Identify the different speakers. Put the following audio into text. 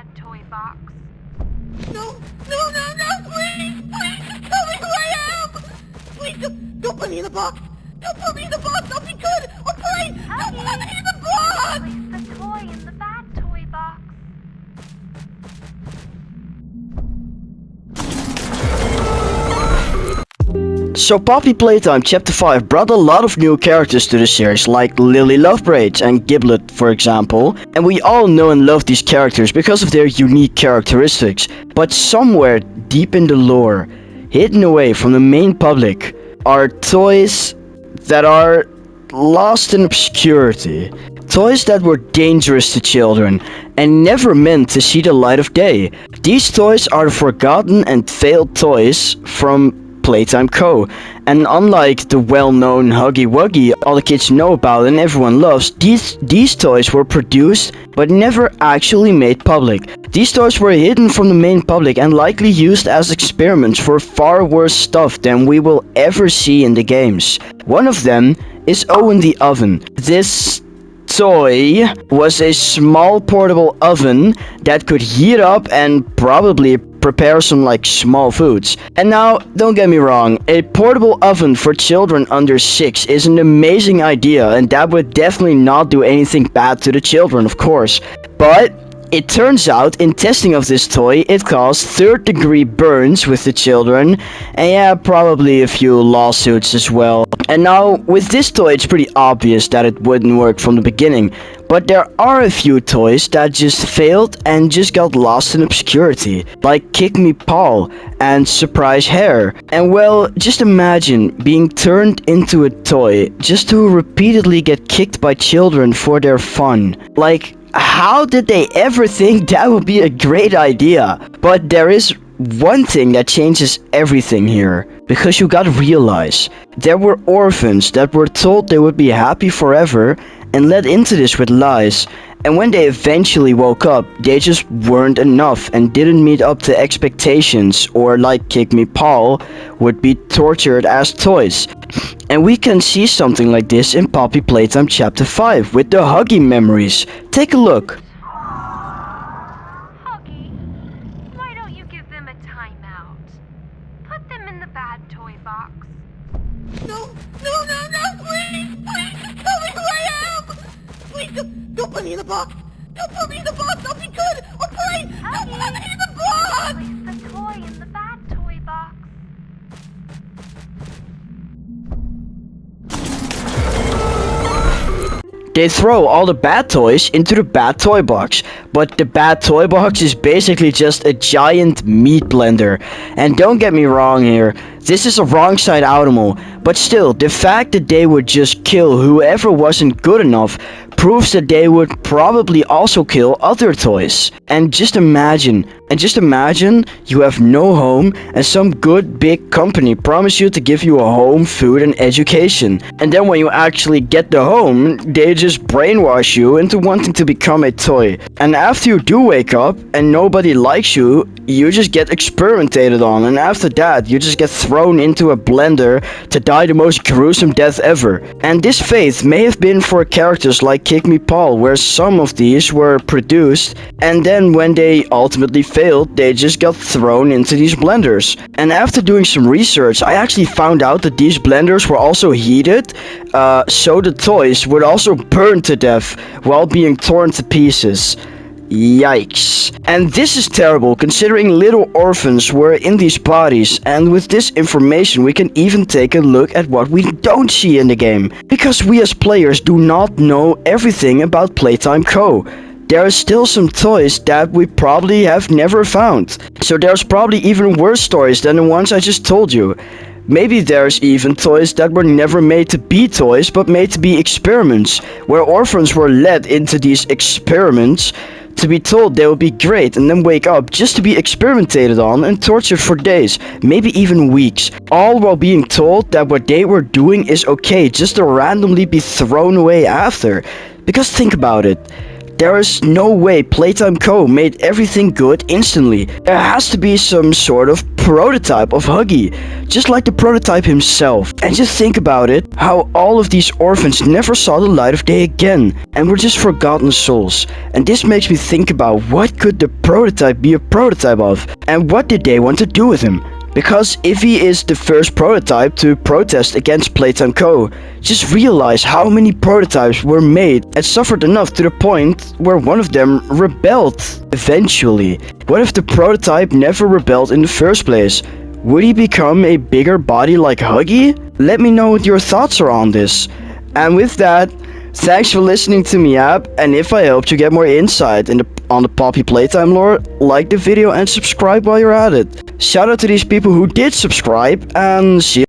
Speaker 1: bad toy box.
Speaker 2: No, please, just tell me who I am! Please, don't put me in the box! Don't put me in the box, I'll be good! Or please, don't put me in the box!
Speaker 1: Place the toy in the bad toy box.
Speaker 3: So Poppy Playtime Chapter 5 brought a lot of new characters to the series, like Lily Lovebraids and Giblet for example, and we all know and love these characters because of their unique characteristics. But somewhere deep in the lore, hidden away from the main public, are toys that are lost in obscurity. Toys that were dangerous to children and never meant to see the light of day. These toys are the forgotten and failed toys from Playtime Co. And unlike the well-known Huggy Wuggy all the kids know about and everyone loves, these toys were produced but never actually made public. These toys were hidden from the main public and likely used as experiments for far worse stuff than we will ever see in the games. One of them is Owen the Oven. This toy was a small portable oven that could heat up and probably prepare some like small foods. And now, don't get me wrong, a portable oven for children under 6 is an amazing idea, and that would definitely not do anything bad to the children, of course. But it turns out, in testing of this toy, it caused 3rd-degree burns with the children, and yeah, probably a few lawsuits as well. And now, with this toy, it's pretty obvious that it wouldn't work from the beginning. But there are a few toys that just failed and just got lost in obscurity, like Kick Me Paul and Surprise Hair. And well, just imagine being turned into a toy just to repeatedly get kicked by children for their fun. Like, how did they ever think that would be a great idea? But there is one thing that changes everything here, because you gotta realize, there were orphans that were told they would be happy forever and led into this with lies, and when they eventually woke up, they just weren't enough and didn't meet up to expectations, or like Kick Me Paul, would be tortured as toys. And we can see something like this in Poppy Playtime Chapter 5 with the Huggy memories. Take a look.
Speaker 1: Huggy, why don't you give them a timeout? Put them in the bad toy box.
Speaker 2: No, please, just tell me who I am! Please, don't put me in the box! Don't put me in the box, I'll be good! Or please, don't put me in the box!
Speaker 1: Place the toy in the bad toy box.
Speaker 3: They throw all the bad toys into the bad toy box, but the bad toy box is basically just a giant meat blender. And don't get me wrong here, this is a wrong side animal, but still, the fact that they would just kill whoever wasn't good enough proves that they would probably also kill other toys. And just imagine you have no home and some good big company promise you to give you a home, food and education. And then when you actually get the home, they just brainwash you into wanting to become a toy. And after you do wake up and nobody likes you, you just get experimentated on, and after that you just get thrown into a blender to die the most gruesome death ever. And this fate may have been for characters like Kick Me Paul, where some of these were produced and then when they ultimately failed, they just got thrown into these blenders. And after doing some research, I actually found out that these blenders were also heated, so the toys would also burn to death while being torn to pieces. Yikes. And this is terrible considering little orphans were in these bodies, and with this information we can even take a look at what we don't see in the game, because we as players do not know everything about Playtime Co. There are still some toys that we probably have never found, so there's probably even worse stories than the ones I just told you. Maybe there's even toys that were never made to be toys but made to be experiments, where orphans were led into these experiments to be told they would be great and then wake up just to be experimentated on and tortured for days, maybe even weeks, all while being told that what they were doing is okay just to randomly be thrown away after. Because think about it. There is no way Playtime Co. made everything good instantly. There has to be some sort of prototype of Huggy, just like the prototype himself. And just think about it, how all of these orphans never saw the light of day again, and were just forgotten souls. And this makes me think about what could the prototype be a prototype of, and what did they want to do with him? Because if he is the first prototype to protest against Playtime Co, just realize how many prototypes were made and suffered enough to the point where one of them rebelled eventually. What if the prototype never rebelled in the first place? Would he become a bigger body like Huggy? Let me know what your thoughts are on this. And with that, thanks for listening to me, Ab, and if I helped you get more insight on the Poppy Playtime lore, like the video and subscribe while you're at it. Shout out to these people who did subscribe, and see you.